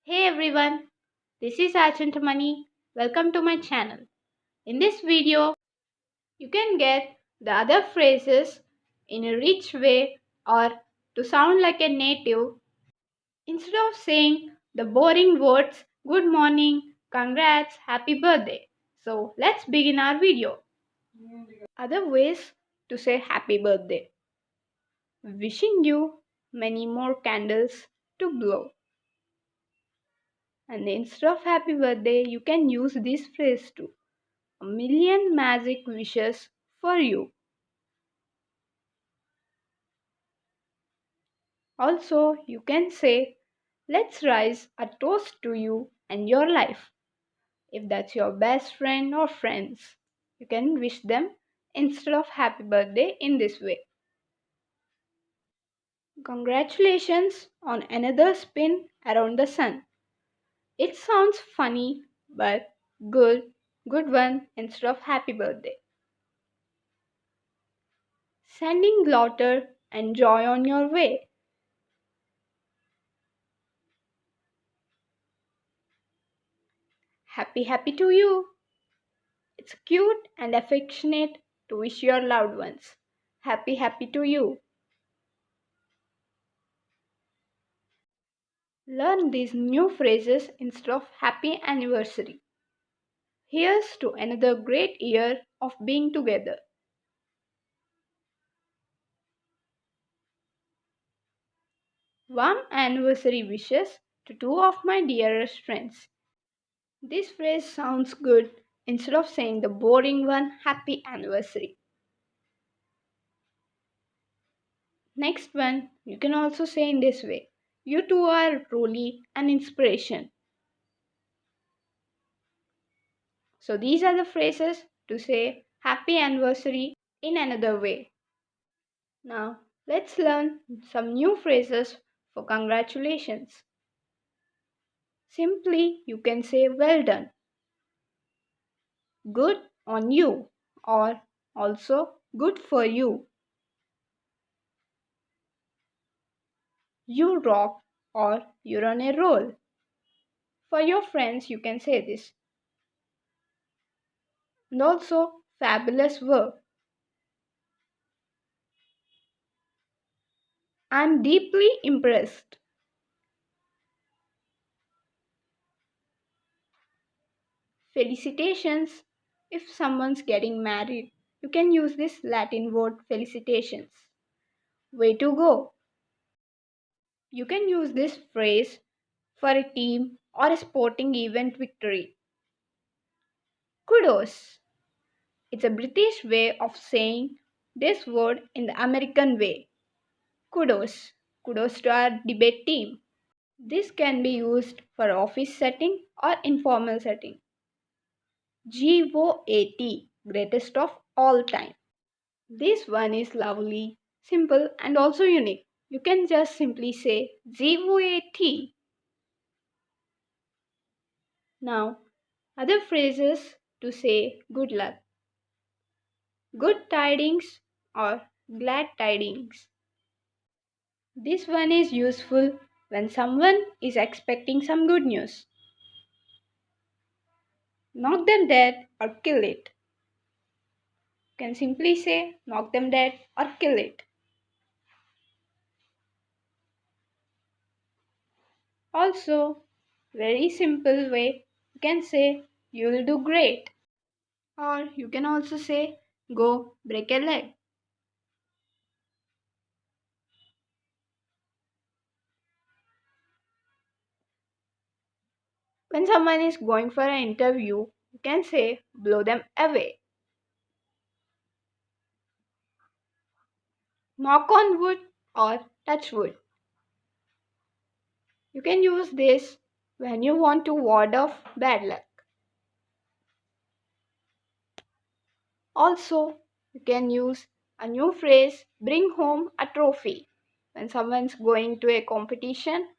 Hey everyone, this is Money. Welcome to my channel. In this video, you can get the other phrases in a rich way or to sound like a native instead of saying the boring words good morning, congrats, happy birthday. So let's begin our video. Other ways to say happy birthday. Wishing you many more candles to blow. And instead of happy birthday, you can use this phrase too. A million magic wishes for you. Also, you can say, let's rise a toast to you and your life. If that's your best friend or friends, you can wish them instead of happy birthday in this way. Congratulations on another spin around the sun. It sounds funny, but good one instead of happy birthday. Sending laughter and joy on your way. Happy to you. It's cute and affectionate to wish your loved ones. Happy to you. Learn these new phrases instead of happy anniversary. Here's to another great year of being together. Warm anniversary wishes to two of my dearest friends. This phrase sounds good instead of saying the boring one happy anniversary. Next one, you can also say in this way. You two are truly an inspiration. So these are the phrases to say happy anniversary in another way. Now let's learn some new phrases for congratulations. Simply you can say well done, good on you, or also good for you. You rock or you're on a roll. For your friends you can say this. And also fabulous work. I'm deeply impressed. Felicitations. If someone's getting married, you can use this Latin word felicitations. Way to go. You can use this phrase for a team or a sporting event victory. Kudos. It's a British way of saying this word in the American way. Kudos. Kudos to our debate team. This can be used for office setting or informal setting. GOAT, greatest of all time. This one is lovely, simple, and also unique. You can just simply say GOAT. Now, other phrases to say good luck. Good tidings or glad tidings. This one is useful when someone is expecting some good news. Knock them dead or kill it. You can simply say knock them dead or kill it. Also, very simple way, you can say you'll do great. Or you can also say go break a leg. When someone is going for an interview, you can say blow them away. Knock on wood or touch wood. You can use this when you want to ward off bad luck. Also, you can use a new phrase bring home a trophy. When someone's going to a competition,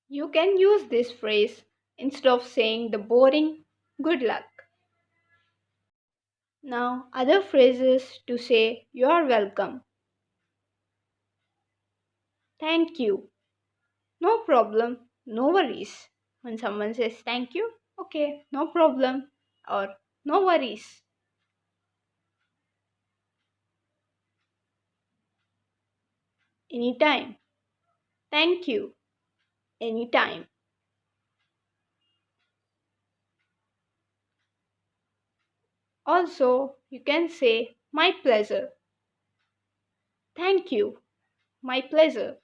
you can use this phrase instead of saying the boring good luck. Now, other phrases to say you are welcome. Thank you. No problem. No worries. When someone says thank you, okay, no problem, or no worries. Anytime. Thank you. Anytime. Also, you can say my pleasure. Thank you. My pleasure.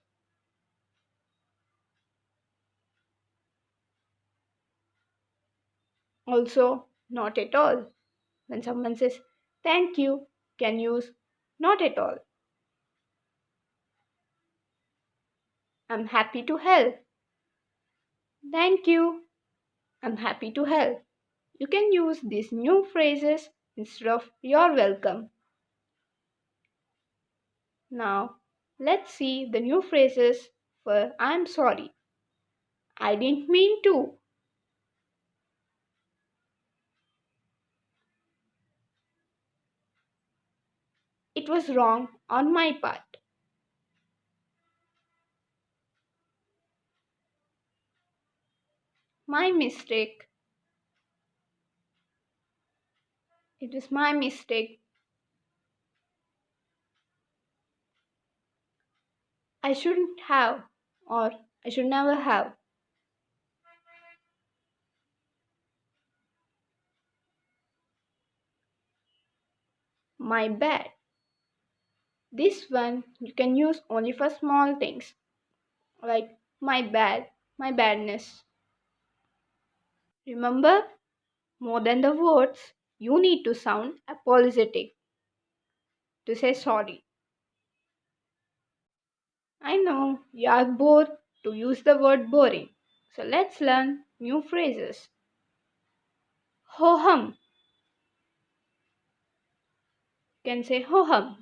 Also, not at all. When someone says thank you, can use not at all. I'm happy to help. Thank you. I'm happy to help. You can use these new phrases instead of you're welcome. Now, let's see the new phrases for I'm sorry. I didn't mean to. It was wrong on my part. My mistake. It was my mistake. I shouldn't have, or I should never have. My bad. This one you can use only for small things like my bad, my badness. Remember, more than the words, you need to sound apologetic to say sorry. I know you are bored to use the word boring, so let's learn new phrases. Ho hum. You can say ho hum.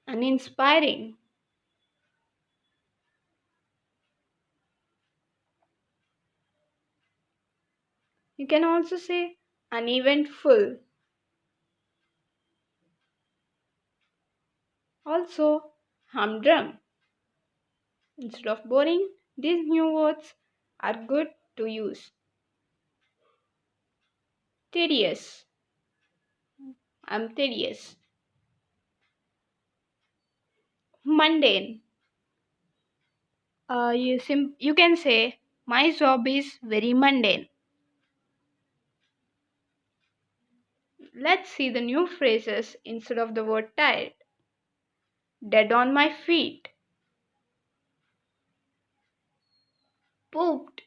Uninspiring. You can also say uneventful. Also, humdrum. Instead of boring, these new words are good to use. Tedious. I'm tedious. Mundane. You can say my job is very mundane. Let's see the new phrases instead of the word tired. Dead on my feet. Pooped.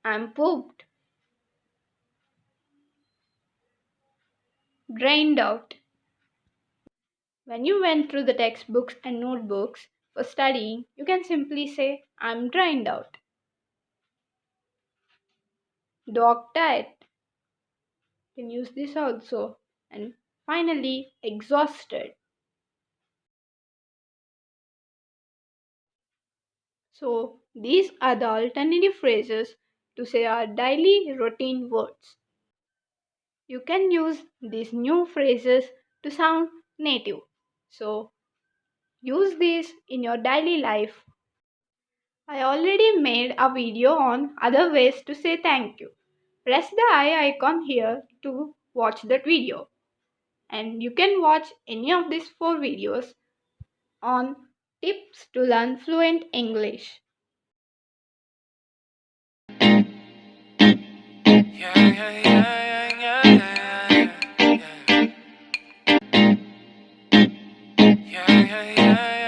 I'm pooped. Drained out. When you went through the textbooks and notebooks for studying, you can simply say I'm drained out. Dog tired. You can use this also. And finally, exhausted. So, these are the alternative phrases to say our daily routine words. You can use these new phrases to sound native. So, use these in your daily life. I already made a video on other ways to say thank you. Press the I icon here to watch that video. And you can watch any of these 4 videos on tips to learn fluent English. Yeah, yeah, yeah, yeah, yeah, yeah, yeah. Yeah, yeah, yeah,